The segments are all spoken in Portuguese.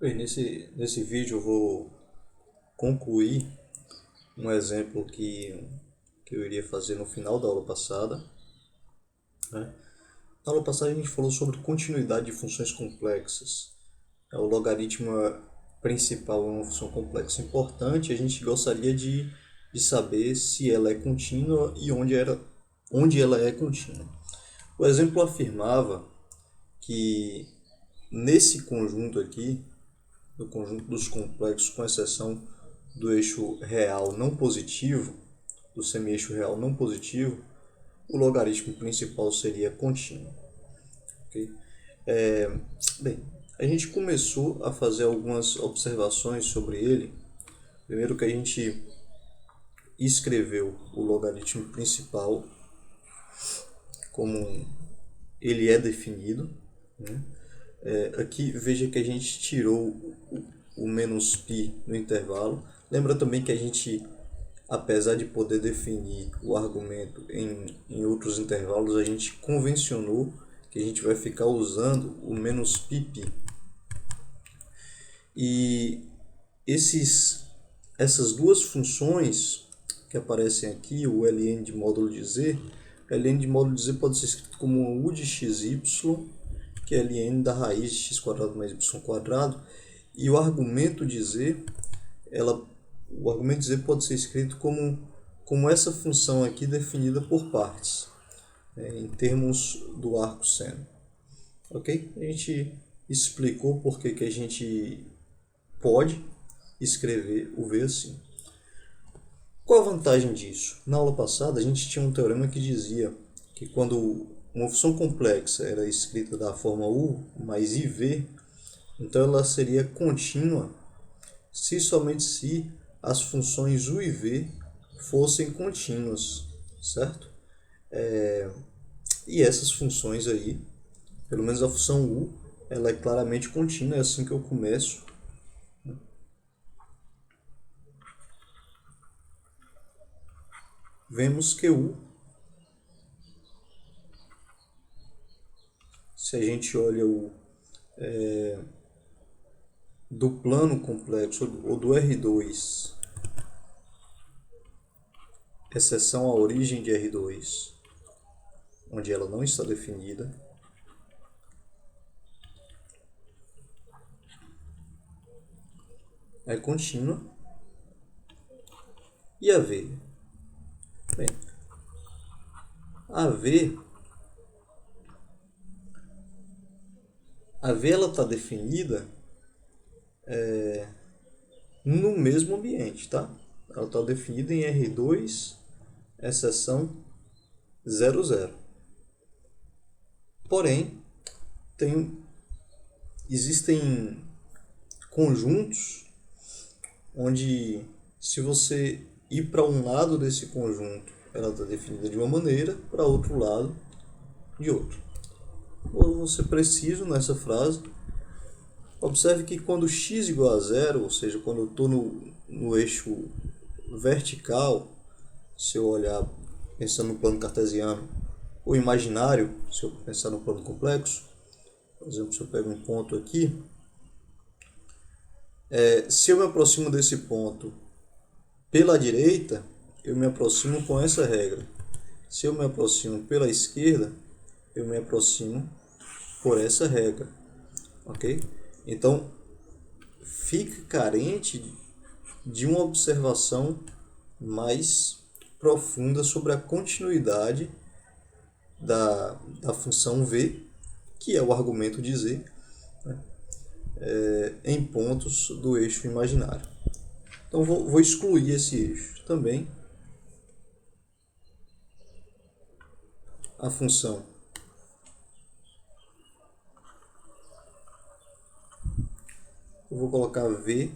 Bem, nesse vídeo eu vou concluir um exemplo que eu iria fazer no final da aula passada, né? Na aula passada a gente falou sobre continuidade de funções complexas. O logaritmo principal é uma função complexa importante. A gente gostaria de saber se ela é contínua e onde ela é contínua. O exemplo afirmava que nesse conjunto aqui, do conjunto dos complexos, com exceção do eixo real não positivo, do semi-eixo real não positivo, o logaritmo principal seria contínuo. Okay? É, bem, a gente começou a fazer algumas observações sobre ele. Primeiro que a gente escreveu o logaritmo principal como ele é definido, né? Aqui veja que a gente tirou o menos π no intervalo. Lembra também que a gente, apesar de poder definir o argumento em outros intervalos, a gente convencionou que a gente vai ficar usando o menos π. E essas duas funções que aparecem aqui, o ln de módulo de z, ln de módulo de z pode ser escrito como u de xy, que é ln da raiz de x quadrado mais y quadrado, e o argumento de z, o argumento de z pode ser escrito como essa função aqui definida por partes, né, em termos do arco seno. Ok? A gente explicou por que a gente pode escrever o v assim. Qual a vantagem disso? Na aula passada a gente tinha um teorema que dizia que quando uma função complexa era escrita da forma u mais iv, então ela seria contínua se somente se as funções u e v fossem contínuas, certo? E essas funções aí, pelo menos a função u, ela é claramente contínua, é assim que eu começo. Vemos que u, se a gente olha do plano complexo ou do R2, exceção a origem de R2, onde ela não está definida, é contínua. E a V? Bem, a V, ela está definida no mesmo ambiente, tá? Ela está definida em R2, exceção 00. Porém, existem conjuntos onde, se você ir para um lado desse conjunto, ela está definida de uma maneira, para outro lado, de outro. Vou ser preciso nessa frase. Observe que quando x igual a zero, ou seja, quando eu estou no eixo vertical, se eu olhar pensando no plano cartesiano, ou imaginário, se eu pensar no plano complexo, por exemplo, se eu pego um ponto aqui, se eu me aproximo desse ponto pela direita, eu me aproximo com essa regra. Se eu me aproximo pela esquerda, eu me aproximo por essa regra. Ok? Então, fica carente de uma observação mais profunda sobre a continuidade da função v, que é o argumento de z, né, em pontos do eixo imaginário. Então vou excluir esse eixo também. A função eu vou colocar v,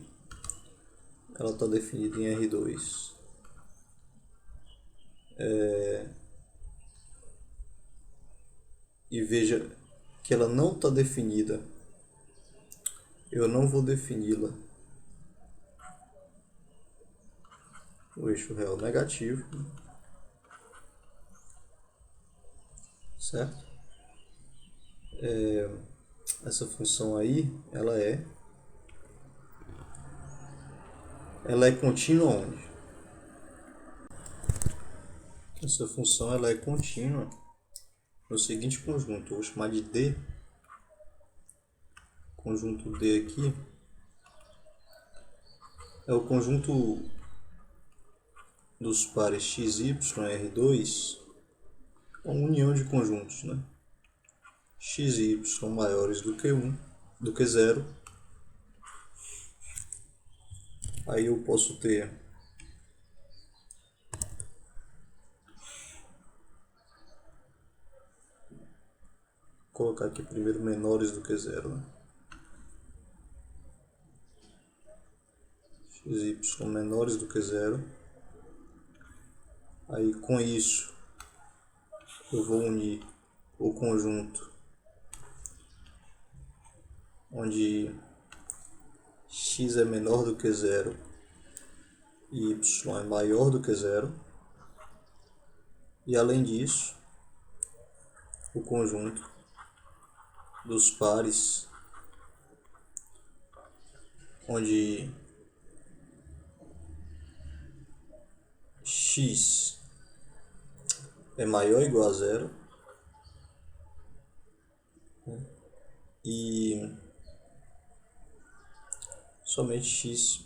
ela está definida em R2. E veja que ela não está definida. Eu não vou defini-la no eixo real negativo, certo? Essa função aí, ela é ela é contínua onde? Essa função ela é contínua no seguinte conjunto. Eu vou chamar de D. Conjunto D aqui é o conjunto dos pares x, y, R2, uma união de conjuntos, né? X e y maiores do que 1, do que 0. Aí eu posso ter colocar aqui primeiro menores do que 0, né? X e y menores do que 0. Aí com isso eu vou unir o conjunto onde x é menor do que 0 e y é maior do que 0. E além disso, o conjunto dos pares onde x é maior ou igual a 0 e somente x,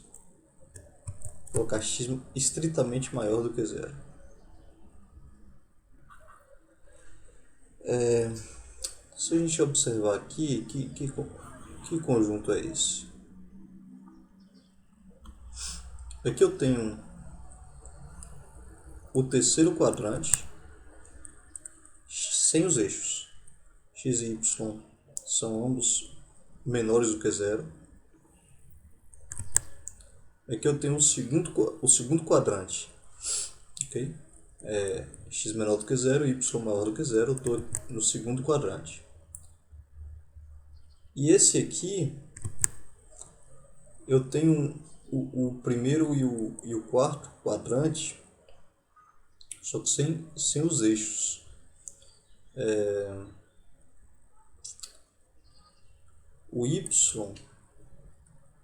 colocar x estritamente maior do que 0. Se a gente observar aqui, que conjunto é esse? Aqui eu tenho o terceiro quadrante sem os eixos. X e y são ambos menores do que 0. Aqui eu tenho o segundo quadrante, ok? X menor do que 0 e y maior do que 0, eu estou no segundo quadrante. E esse aqui, eu tenho o primeiro e o quarto quadrante, só que sem os eixos. O y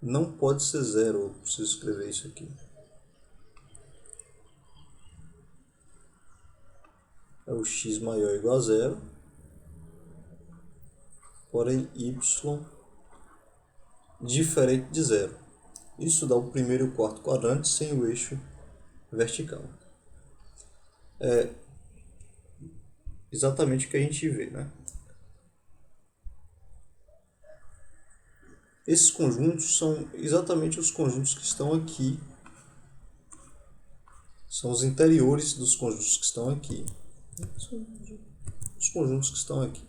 não pode ser 0, eu preciso escrever isso aqui. É o x maior ou igual a 0, porém y diferente de 0. Isso dá o primeiro e o quarto quadrante sem o eixo vertical. É exatamente o que a gente vê, né? Esses conjuntos são exatamente os conjuntos que estão aqui. São os interiores dos conjuntos que estão aqui. São os conjuntos que estão aqui.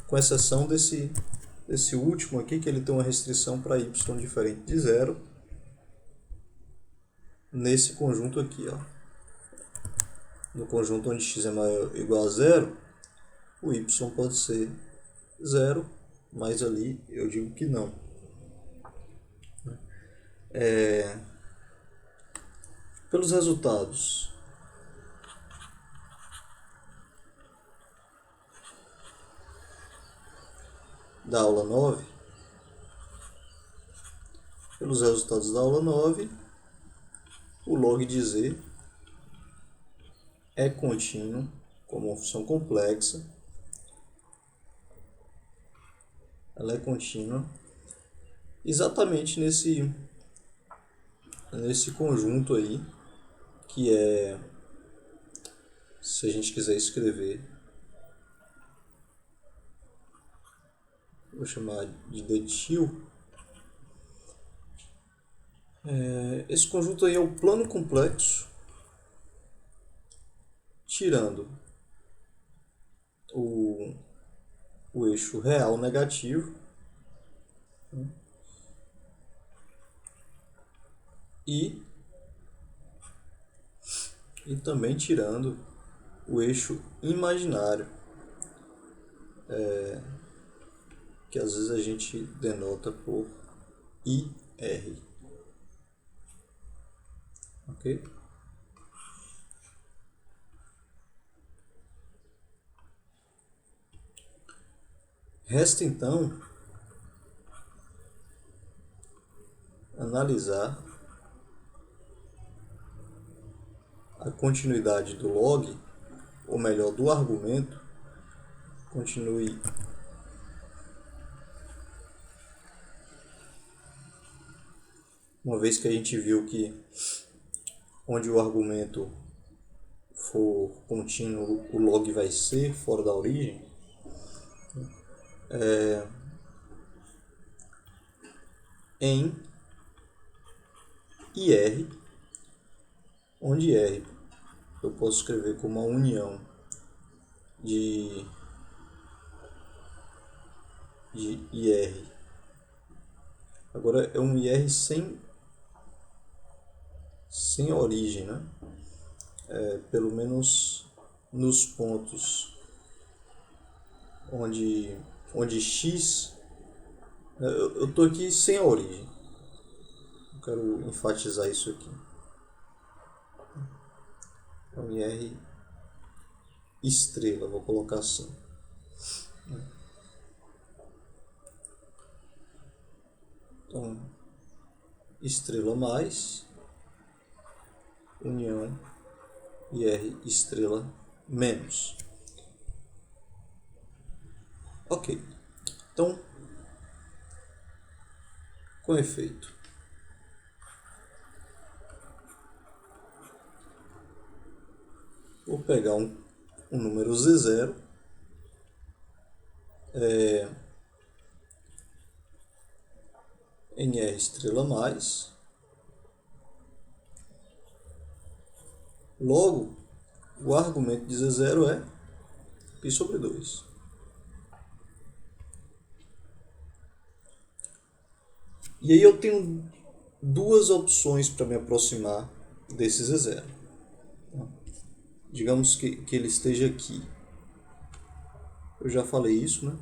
Com exceção desse último aqui, que ele tem uma restrição para y diferente de 0. Nesse conjunto aqui, ó. No conjunto onde x é maior ou igual a 0, o y pode ser 0, mas ali eu digo que não. Pelos resultados da aula 9, o log de z é contínuo como uma função complexa. Ela é contínua exatamente nesse conjunto aí, que é, se a gente quiser escrever, vou chamar de detil. Esse conjunto aí é o plano complexo, tirando o eixo real negativo e também tirando o eixo imaginário, que às vezes a gente denota por IR. Ok? Resta então analisar a continuidade do log, ou melhor, do argumento, continue uma vez que a gente viu que onde o argumento for contínuo, o log vai ser fora da origem, em IR, onde R eu posso escrever como a união de IR. Agora é um IR sem origem, né? Pelo menos nos pontos onde X, eu estou aqui sem a origem, eu quero enfatizar isso aqui. É um IR estrela, vou colocar assim. Então, estrela mais, união, IR estrela menos. Ok, então, com efeito, vou pegar um número Z0, em R estrela mais, logo, o argumento de Z0 é π sobre 2. E aí eu tenho duas opções para me aproximar desse Z0. Digamos que ele esteja aqui. Eu já falei isso, né?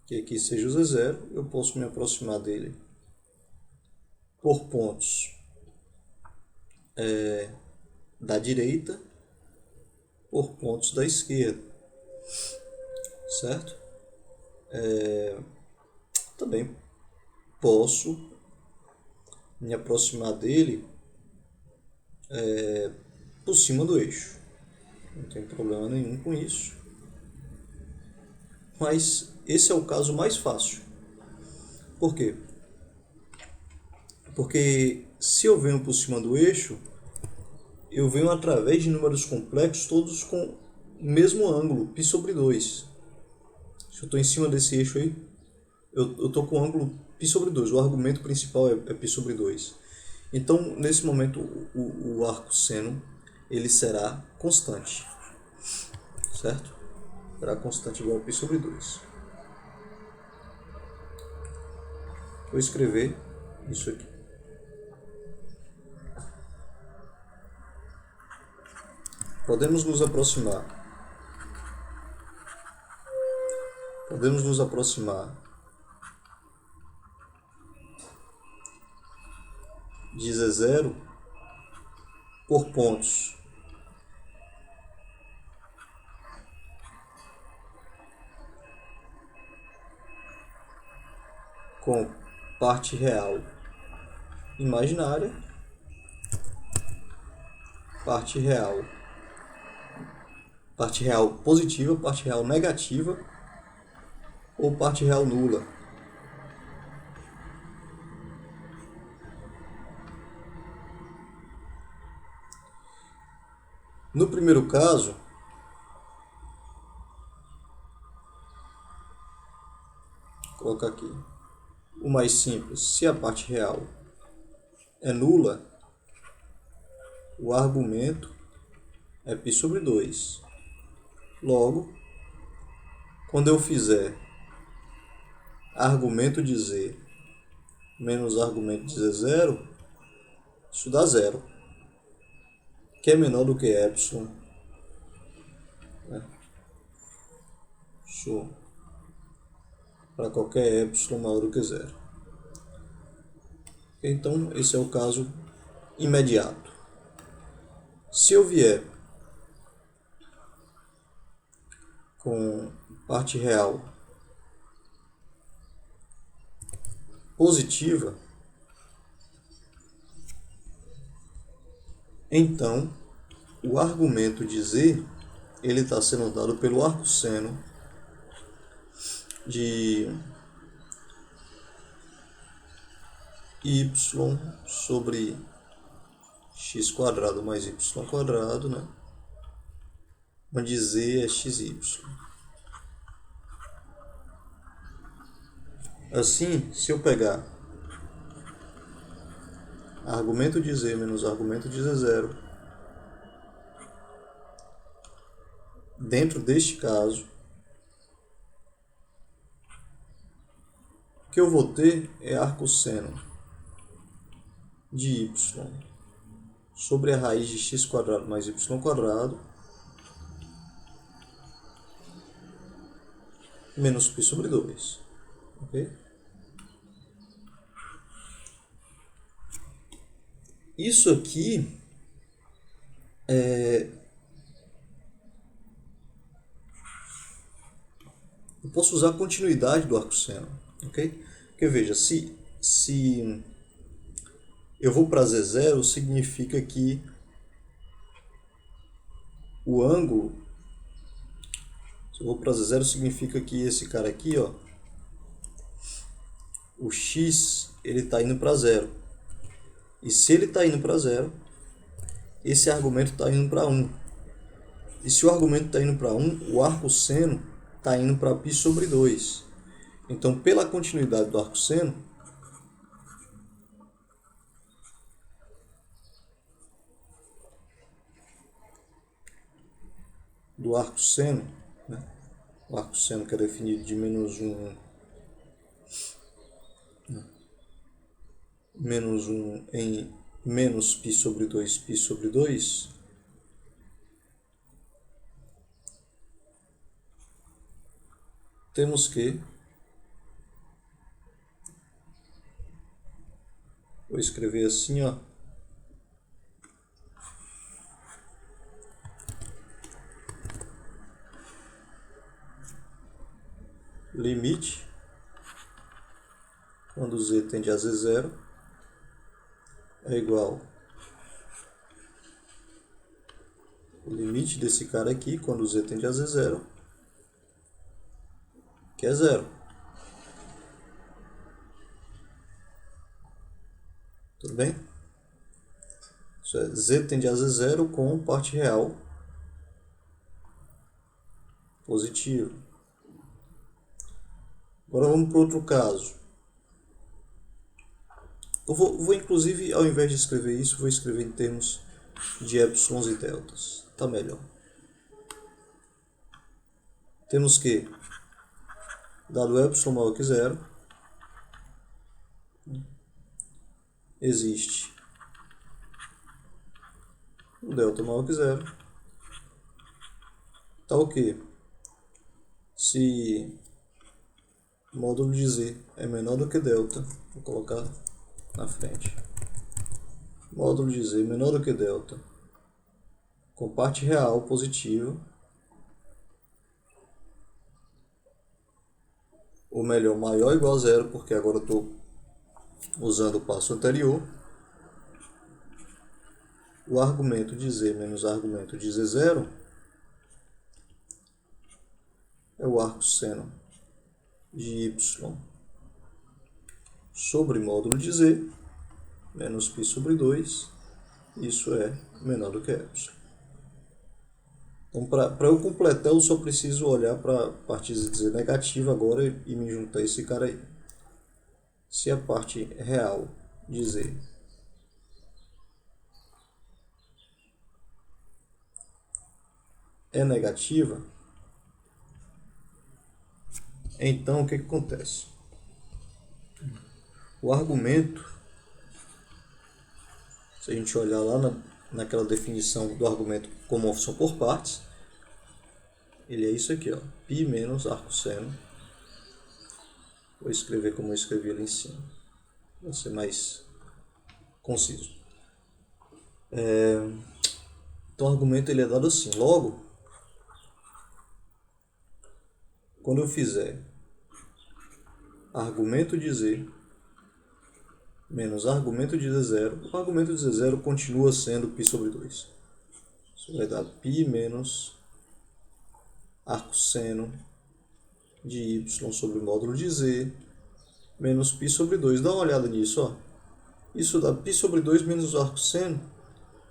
Que aqui seja o Z0, eu posso me aproximar dele por pontos da direita, por pontos da esquerda, certo? Também posso me aproximar dele por cima do eixo. Não tem problema nenhum com isso. Mas esse é o caso mais fácil. Por quê? Porque se eu venho por cima do eixo, eu venho através de números complexos, todos com o mesmo ângulo, π sobre 2. Se eu estou em cima desse eixo aí, eu estou com o ângulo π sobre 2. O argumento principal é π sobre 2. Então, nesse momento, o arco seno ele será constante. Certo? Será constante igual a π sobre 2. Vou escrever isso aqui. Podemos nos aproximar de Z0 por pontos com parte real imaginária, parte real positiva, parte real negativa ou parte real nula. No primeiro caso, vou colocar aqui o mais simples. Se a parte real é nula, o argumento é π sobre 2. Logo, quando eu fizer argumento de Z menos argumento de Z0, isso dá zero, que é menor do que epsilon. Isso para qualquer epsilon maior do que zero. Então, esse é o caso imediato. Se eu vier com parte real positiva, Então, o argumento de z ele está sendo dado pelo arcosseno de y sobre x quadrado mais y quadrado, né? Onde z é xy. Assim, se eu pegar argumento de z menos argumento de z0, dentro deste caso, o que eu vou ter é arcosseno de y sobre a raiz de x quadrado mais y quadrado menos π sobre 2. Ok? Isso aqui eu posso usar a continuidade do arcosseno. Ok? Porque veja, se eu vou para z0, significa que o ângulo, se eu vou para z0, significa que esse cara aqui, ó, o x, ele está indo para zero. E se ele está indo para zero, esse argumento está indo para 1. E se o argumento está indo para 1, o arcosseno está indo para π sobre 2. Então, pela continuidade do arcosseno, né? O arcosseno que é definido de menos 1 em menos π sobre 2, temos que, vou escrever assim, ó, limite, quando z tende a z0, é igual o limite desse cara aqui, quando z tende a z0, que é zero. Tudo bem? Isso é z tende a z0 com parte real positiva. Agora vamos para outro caso. Eu vou inclusive, ao invés de escrever isso, vou escrever em termos de epsilons e deltas. Tá melhor. Temos que, dado epsilon maior que zero, existe um delta maior que zero. Tá ok. Se módulo de z é menor do que delta, vou colocar na frente. Módulo de z menor do que delta, com parte real positiva, ou melhor, maior ou igual a zero, porque agora eu estou usando o passo anterior. O argumento de z menos o argumento de z0 é o arcosseno de y sobre módulo de z menos π sobre 2, isso é menor do que epsilon. Então, para eu completar, eu só preciso olhar para a parte de z negativa agora e me juntar esse cara aí. Se a parte real de z é negativa, então o que acontece? O argumento, se a gente olhar lá naquela definição do argumento como uma função por partes, ele é isso aqui, ó, π menos arcosseno. Vou escrever como eu escrevi ali em cima, vai ser mais conciso. Então o argumento ele é dado assim. Logo, quando eu fizer argumento de z menos argumento de Z0. O argumento de Z0 continua sendo π sobre 2. Isso vai dar π menos arcosseno de y sobre o módulo de z menos π sobre 2. Dá uma olhada nisso, ó. Isso dá π sobre 2 menos o arcosseno,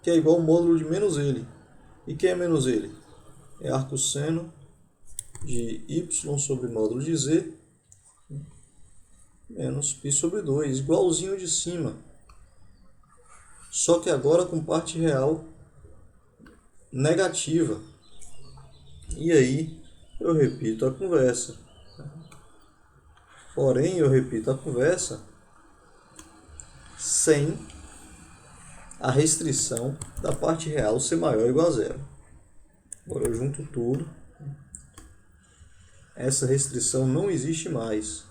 que é igual ao módulo de menos ele. E quem é menos ele? É arcosseno de y sobre o módulo de z menos π sobre 2, igualzinho de cima. Só que agora com parte real negativa. E aí eu repito a conversa. Porém, eu repito a conversa sem a restrição da parte real ser maior ou igual a zero. Agora eu junto tudo. Essa restrição não existe mais.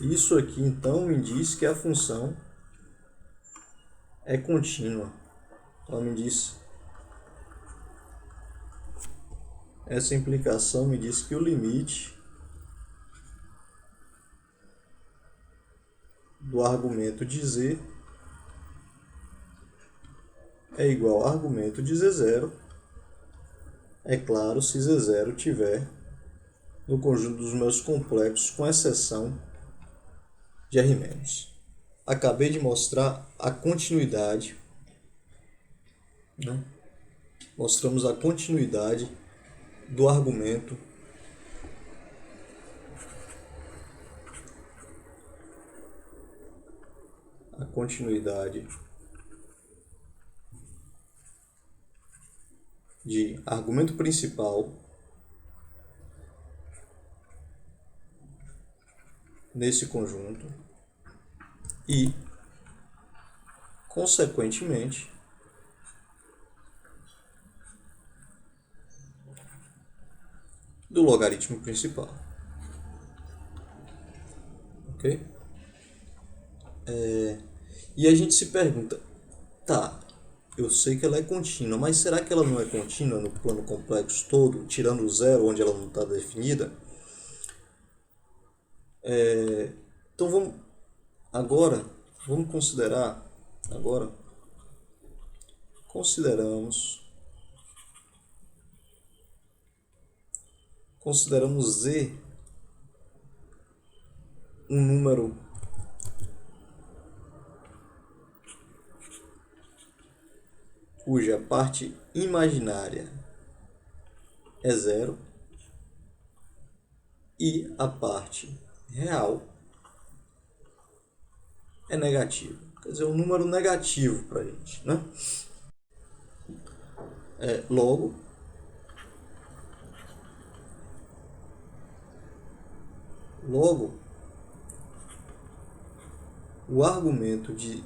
Isso aqui, então, me diz que a função é contínua. Ela me diz... Essa implicação me diz que o limite do argumento de z é igual ao argumento de z0. É claro, se z0 tiver no conjunto dos meus complexos, com exceção de R-. Acabei de mostrar a continuidade, né? Mostramos a continuidade do argumento de argumento principal nesse conjunto e, consequentemente, do logaritmo principal. Ok? E a gente se pergunta, tá, eu sei que ela é contínua, mas será que ela não é contínua no plano complexo todo, tirando o zero, onde ela não está definida? Então vamos considerar, consideramos z um número cuja parte imaginária é zero e a parte real é negativa. Quer dizer, um número negativo para a gente, né? Logo, o argumento de...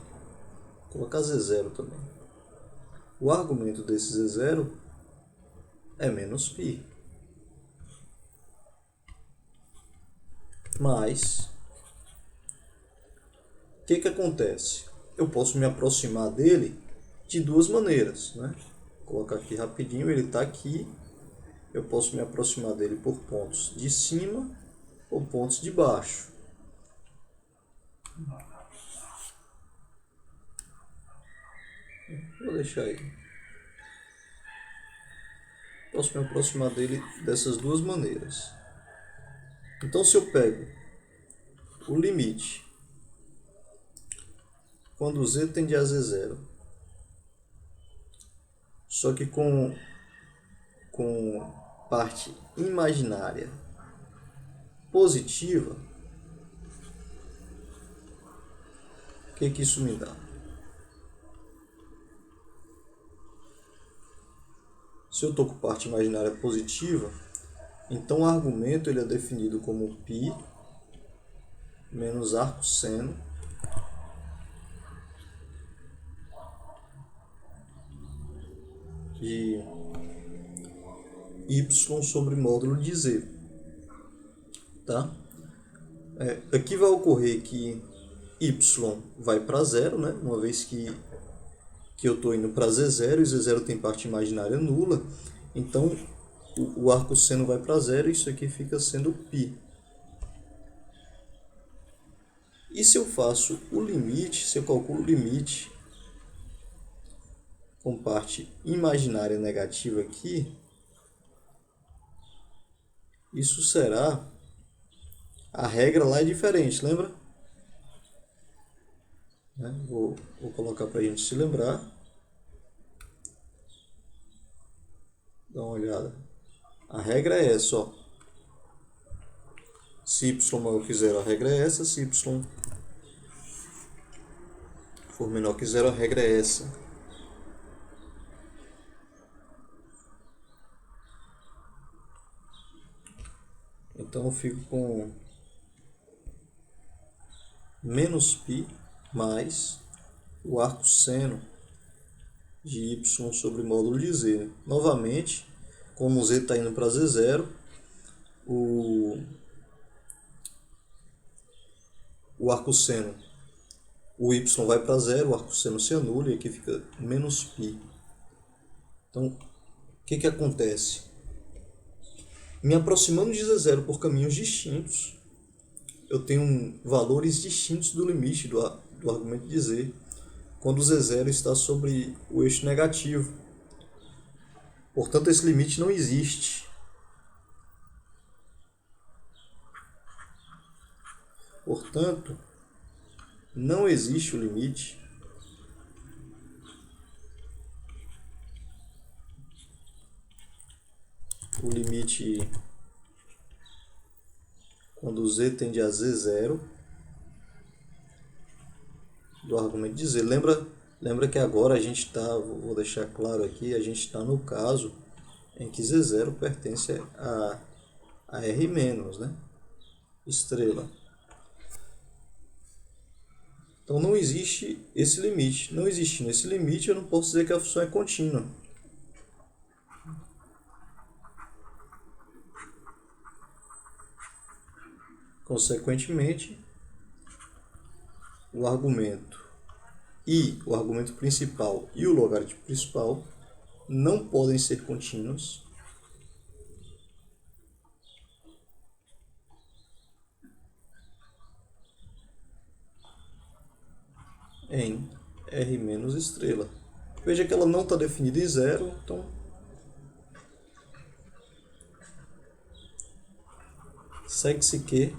Vou colocar Z0 também. O argumento desse Z0 é menos π. Mas, o que acontece? Eu posso me aproximar dele de duas maneiras, né? Vou colocar aqui rapidinho, ele está aqui. Eu posso me aproximar dele por pontos de cima ou pontos de baixo. Vou deixar aí. Posso me aproximar dele dessas duas maneiras. Então, se eu pego o limite quando z tende a z0, só que com parte imaginária positiva, o que isso me dá? Se eu estou com parte imaginária positiva, então o argumento ele é definido como π menos arcosseno de y sobre módulo de z. Tá? Aqui vai ocorrer que y vai para zero, né? Uma vez que eu estou indo para z0 e z0 tem parte imaginária nula, então o arcosseno vai para zero e isso aqui fica sendo π. E se eu faço o limite, se eu calculo o limite com parte imaginária negativa aqui, isso será... A regra lá é diferente, lembra? Vou colocar para a gente se lembrar. Dá uma olhada. A regra é essa, ó. Se y maior que zero, a regra é essa. Se y for menor que zero, a regra é essa. Então eu fico com menos π mais o arco seno de y sobre módulo de z. Novamente, como z está indo para z0, o arco seno, o y vai para zero, o arco seno se anula e aqui fica menos π. Então, o que acontece? Me aproximando de z0 por caminhos distintos, eu tenho valores distintos do limite do argumento de z, quando z0 está sobre o eixo negativo. Portanto, esse limite não existe. Portanto, não existe o limite quando z tende a z0 do argumento de z. Lembra que agora a gente está, vou deixar claro aqui, a gente está no caso em que z0 pertence a R-, né? Estrela. Então não existe esse limite. Não existindo esse limite, eu não posso dizer que a função é contínua. Consequentemente, o argumento principal e o logaritmo principal não podem ser contínuos em R- estrela. Veja que ela não está definida em zero, então segue-se que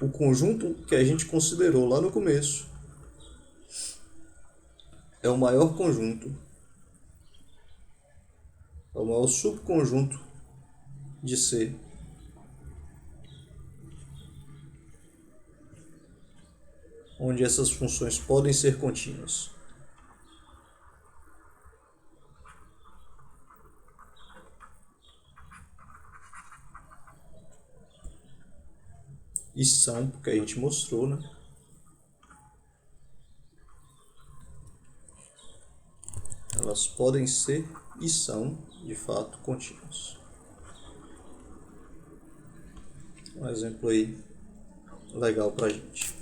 o conjunto que a gente considerou lá no começo é o maior conjunto, é o maior subconjunto de C onde essas funções podem ser contínuas. E são, porque a gente mostrou, né? Elas podem ser e são, de fato, contínuas. Um exemplo aí legal pra gente.